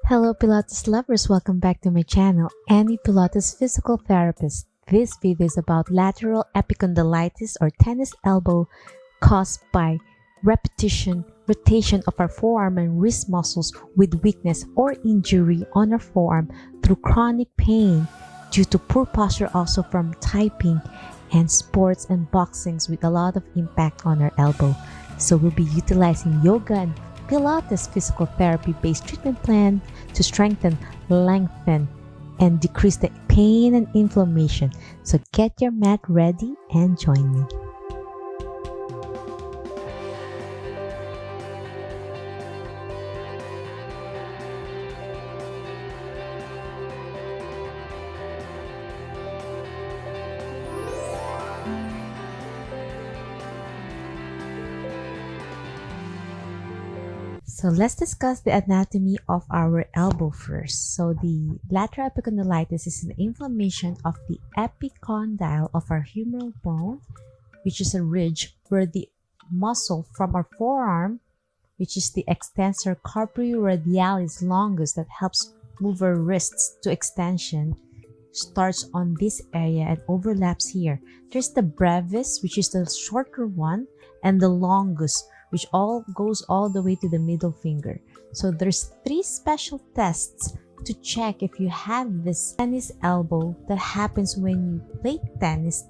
Hello Pilates lovers, welcome back to my channel, Annie Pilates Physical Therapist. This video is about lateral epicondylitis or tennis elbow caused by repetition, rotation of our forearm and wrist muscles with weakness or injury on our forearm through chronic pain due to poor posture, also from typing and sports and boxings with a lot of impact on our elbow. So we'll be utilizing yoga and Pilates physical therapy based treatment plan to strengthen, lengthen, and decrease the pain and inflammation. So get your mat ready and join me. So let's discuss the anatomy of our elbow first. So the lateral epicondylitis is an inflammation of the epicondyle of our humeral bone, which is a ridge where the muscle from our forearm, which is the extensor carpi radialis longus that helps move our wrists to extension, starts on this area and overlaps here. There's the brevis, which is the shorter one, and the longus, which goes all the way to the middle finger. So there's 3 special tests to check if you have this tennis elbow that happens when you play tennis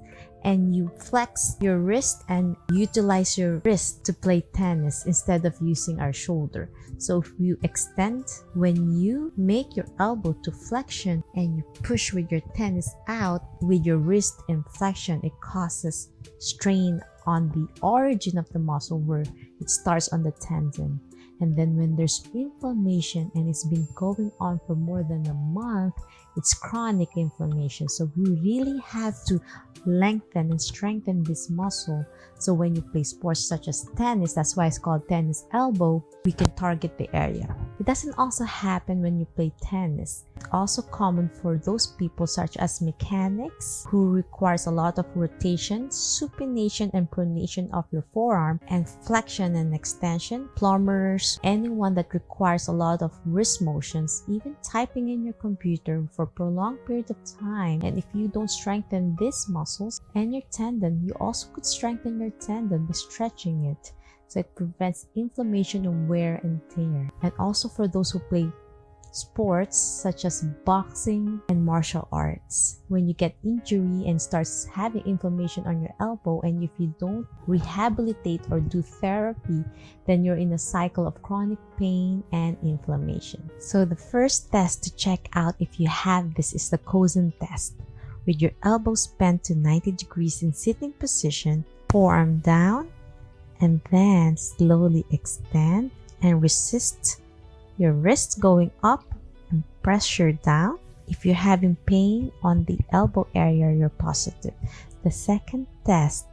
and you flex your wrist and utilize your wrist to play tennis instead of using our shoulder. So if you extend, when you make your elbow to flexion and you push with your tennis out with your wrist in flexion, it causes strain on the origin of the muscle where it starts on the tendon. And then when there's inflammation and it's been going on for more than a month, it's chronic inflammation. So we really have to lengthen and strengthen this muscle. So when you play sports such as tennis, that's why it's called tennis elbow, we can target the area. It doesn't also happen when you play tennis. It's also common for those people such as mechanics who requires a lot of rotation, supination and pronation of your forearm and flexion and extension, plumbers, anyone that requires a lot of wrist motions, even typing in your computer for prolonged period of time. And if you don't strengthen these muscles and your tendon, you also could strengthen your tendon by stretching it. So it prevents inflammation and wear and tear. And also for those who play sports such as boxing and martial arts, when you get injury and starts having inflammation on your elbow, and if you don't rehabilitate or do therapy, then you're in a cycle of chronic pain and inflammation. So the first test to check out if you have this is the Cozen Test. With your elbows bent to 90 degrees in sitting position, forearm down, and then slowly extend and resist your wrists going up and pressure down. If you're having pain on the elbow area, you're positive. The second test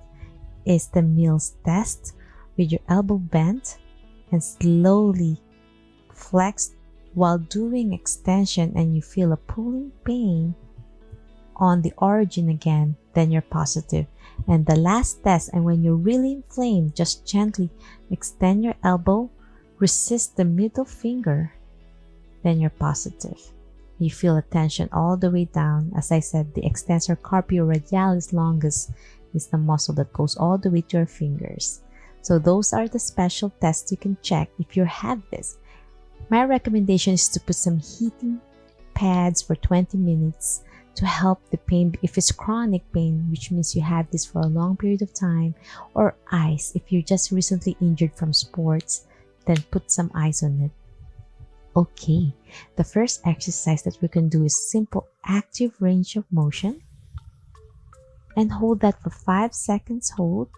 is the Mills test with your elbow bent and slowly flexed while doing extension and you feel a pulling pain on the origin again, then you're positive. And the last test, and when you're really inflamed, just gently extend your elbow, resist the middle finger, then you're positive. You feel a tension all the way down. As I said, the extensor carpi radialis longus is the muscle that goes all the way to your fingers. So those are the special tests you can check if you have this. My recommendation is to put some heating pads for 20 minutes to help the pain if it's chronic pain, which means you have this for a long period of time, or ice if you're just recently injured from sports, then put some ice on it. Okay, the first exercise that we can do is simple active range of motion, and hold that for 5 seconds. Hold,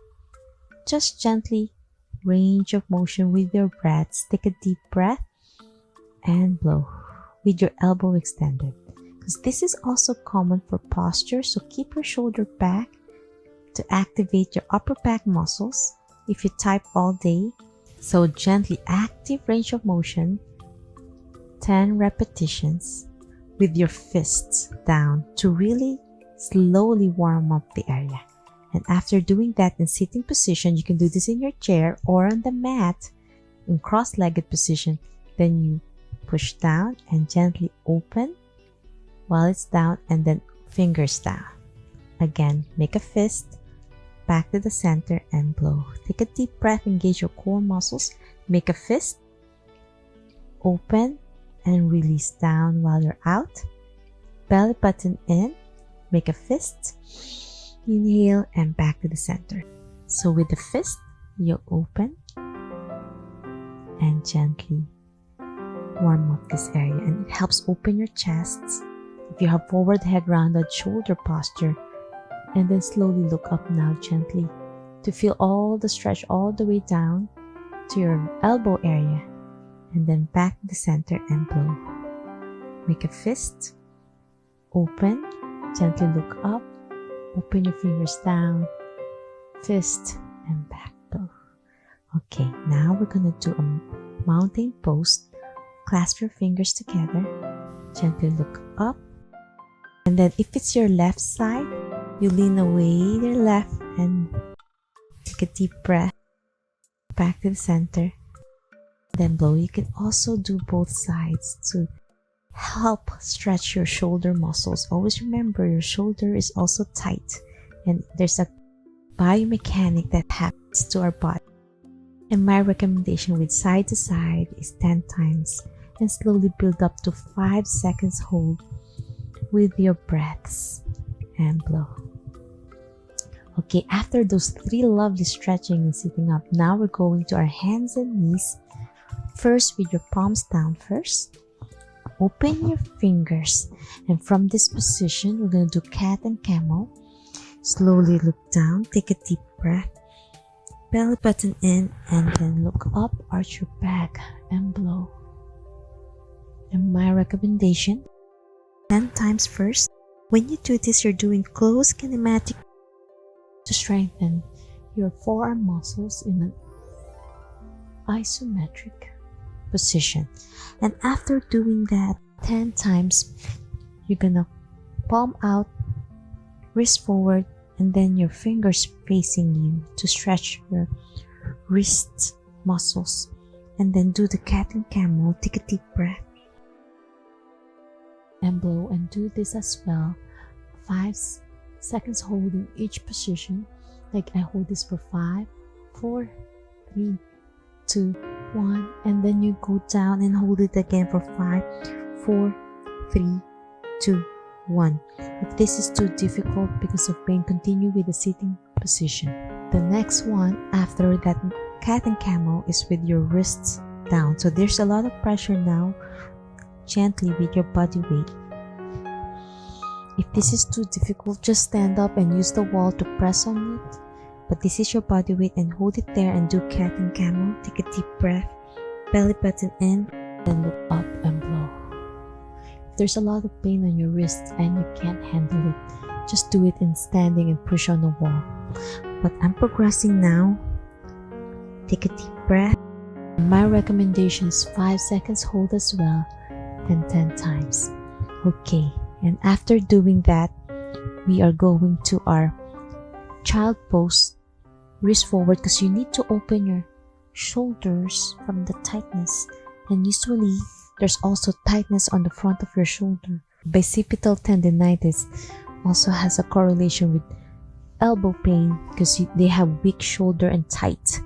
just gently range of motion with your breaths. Take a deep breath and blow with your elbow extended. This is also common for posture, so keep your shoulder back to activate your upper back muscles if you type all day. So gently active range of motion, 10 repetitions with your fists down to really slowly warm up the area. And after doing that in sitting position, you can do this in your chair or on the mat in cross-legged position. Then you push down and gently open while it's down, and then fingers down. Again, make a fist, back to the center and blow. Take a deep breath, engage your core muscles, make a fist, open and release down while you're out. Belly button in, make a fist, inhale and back to the center. So with the fist, you open and gently warm up this area, and it helps open your chest. If you have forward head rounded shoulder posture, and then slowly look up now gently to feel all the stretch all the way down to your elbow area, and then back to the center and blow. Make a fist, open, gently look up, open your fingers down, fist and back, blow. Okay, now we're gonna do a mountain pose. Clasp your fingers together, gently look up, and then if it's your left side, you lean away your left and take a deep breath, back to the center, then blow. You can also do both sides to help stretch your shoulder muscles. Always remember your shoulder is also tight, and there's a biomechanic that happens to our body. And my recommendation with side to side is 10 times, and slowly build up to 5 seconds hold with your breaths and blow. Okay, after those 3 lovely stretching and sitting up, now we're going to our hands and knees. First, with your palms down first. Open your fingers, and from this position, we're going to do cat and camel. Slowly look down, take a deep breath, belly button in, and then look up, arch your back and blow. And my recommendation, 10 times first. When you do this, you're doing close kinematic to strengthen your forearm muscles in an isometric position. And after doing that 10 times, you're gonna palm out, wrist forward, and then your fingers facing you to stretch your wrist muscles. And then do the cat and camel. Take a deep breath and blow, and do this as well. 5 seconds holding each position. Like I hold this for 5, 4, 3, 2, 1, and then you go down and hold it again for 5, 4, 3, 2, 1. If this is too difficult because of pain, continue with the sitting position. The next one after that cat and camel is with your wrists down. So there's a lot of pressure now. Gently with your body weight. If this is too difficult, just stand up and use the wall to press on it. But this is your body weight, and hold it there and do cat and camel. Take a deep breath, belly button in, then look up and blow. If there's a lot of pain on your wrists and you can't handle it, just do it in standing and push on the wall. But I'm progressing now. Take a deep breath. My recommendation is 5 seconds hold as well, and 10 times. Okay, and after doing that, we are going to our child pose. Wrist forward, because you need to open your shoulders from the tightness, and usually there's also tightness on the front of your shoulder. Bicipital tendinitis also has a correlation with elbow pain because they have weak shoulder and tight.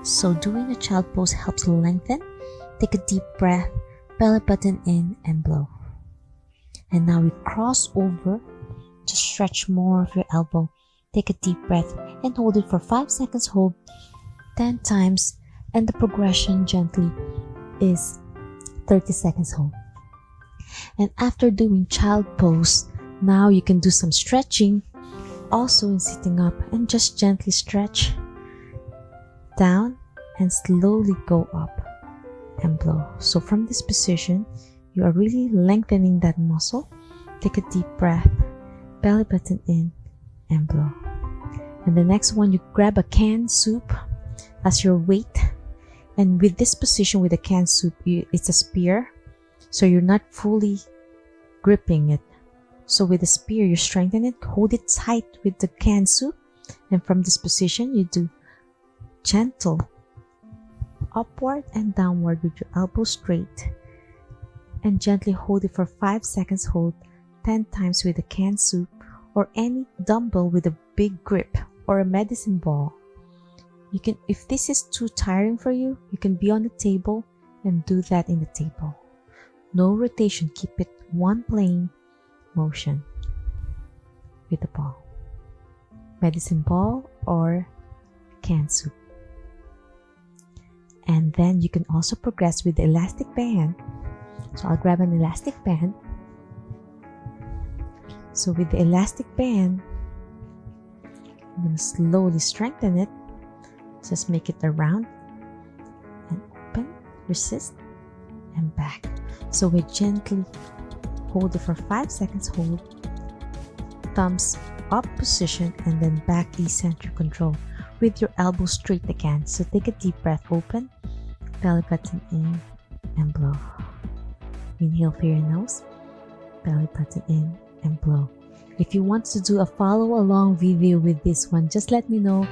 So doing a child pose helps lengthen. Take a deep breath, belly button in and blow. And now we cross over to stretch more of your elbow. Take a deep breath and hold it for 5 seconds hold, 10 times, and the progression gently is 30 seconds hold. And after doing child pose, now you can do some stretching also in sitting up, and just gently stretch down and slowly go up and blow. So from this position, you are really lengthening that muscle. Take a deep breath, belly button in and blow. And the next one, you grab a canned soup as your weight, and with this position with the canned soup, it's a spear, so you're not fully gripping it. So with the spear, you strengthen it, hold it tight with the canned soup, and from this position you do gentle upward and downward with your elbow straight, and gently hold it for 5 seconds. Hold 10 times with a canned soup or any dumbbell with a big grip or a medicine ball. You can, if this is too tiring for you, you can be on the table and do that in the table. No rotation, keep it one plain motion with the ball, medicine ball or canned soup. And then you can also progress with the elastic band. So I'll grab an elastic band. So with the elastic band, I'm going to slowly strengthen it. Just make it around and open, resist, and back. So we gently hold it for 5 seconds. Hold, thumbs up position, and then back eccentric control with your elbow straight again. So take a deep breath, open, belly button in, and blow. Inhale through your nose, belly button in, and blow. If you want to do a follow along video with this one, just let me know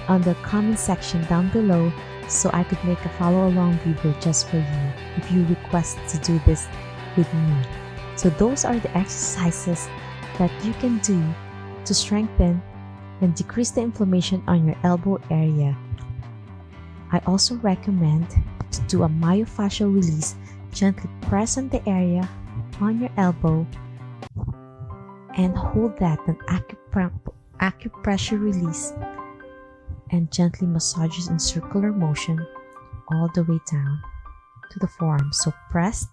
on the comment section down below so I could make a follow along video just for you if you request to do this with me. So those are the exercises that you can do to strengthen and decrease the inflammation on your elbow area. I also recommend to do a myofascial release. Gently press on the area on your elbow and hold that, an acupressure release, and gently massages in circular motion all the way down to the forearm. So press,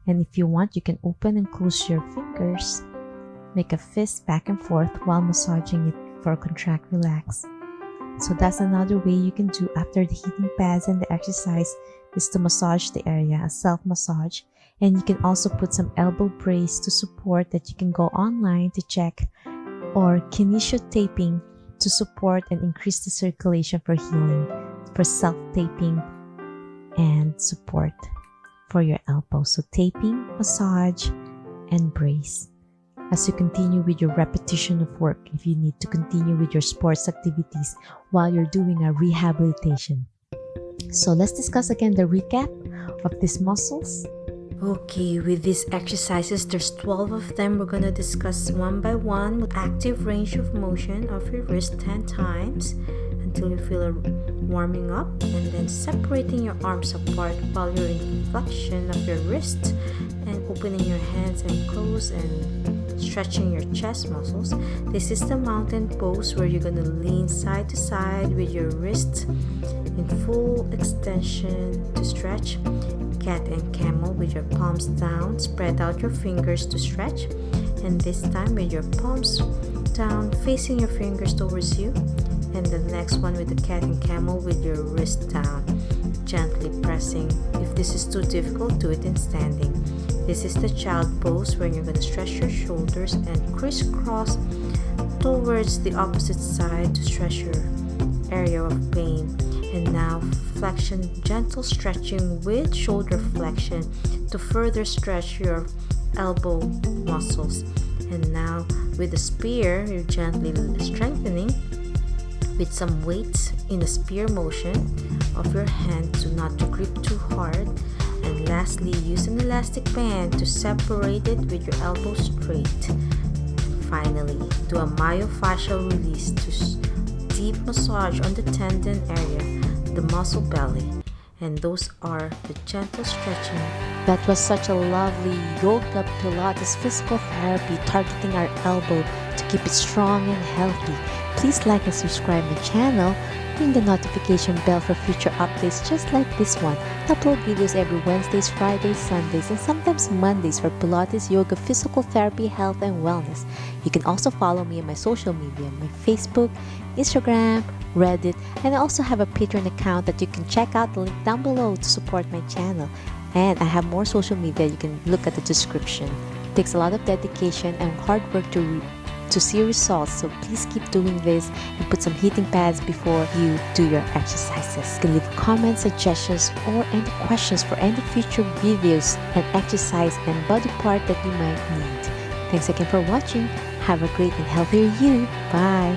and if you want, you can open and close your fingers, make a fist back and forth while massaging it for contract, relax. So that's another way you can do after the heating pads and the exercise, is to massage the area, a self massage. And you can also put some elbow brace to support that you can go online to check, or kinesio taping to support and increase the circulation for healing, for self taping and support for your elbow. So taping, massage, and brace as you continue with your repetition of work, if you need to continue with your sports activities while you're doing a rehabilitation. So let's discuss again the recap of these muscles. Okay, with these exercises, there's 12 of them. We're going to discuss one by one with active range of motion of your wrist 10 times until you feel a warming up, and then separating your arms apart while you're in flexion of your wrist and opening your hands and close and stretching your chest muscles. This is the mountain pose where you're going to lean side to side with your wrists in full extension to stretch. Cat and camel with your palms down, spread out your fingers to stretch, and this time with your palms down facing your fingers towards you, and the next one with the cat and camel with your wrist down, gently pressing. If this is too difficult, do it in standing. This is the child pose where you're going to stretch your shoulders and crisscross towards the opposite side to stretch your area of pain. And now flexion, gentle stretching with shoulder flexion to further stretch your elbow muscles. And now with the spear, you're gently strengthening with some weights in a spear motion of your hand to not to grip too hard. And lastly, use an elastic band to separate it with your elbow straight. And finally, do a myofascial release to deep massage on the tendon area, the muscle belly, and those are the gentle stretching. That was such a lovely yoga Pilates physical therapy targeting our elbow to keep it strong and healthy. Please like and subscribe my channel. Ring the notification bell for future updates just like this one. I upload videos every Wednesdays, Fridays, Sundays, and sometimes Mondays for Pilates, yoga, physical therapy, health, and wellness. You can also follow me on my social media, my Facebook, Instagram, Reddit, and I also have a Patreon account that you can check out the link down below to support my channel. And I have more social media, you can look at the description. It takes a lot of dedication and hard work to see results, so please keep doing this and put some heating pads before you do your exercises. You can leave comments, suggestions, or any questions for any future videos and exercise and body part that you might need. Thanks again for watching. Have a great and healthier you. Bye.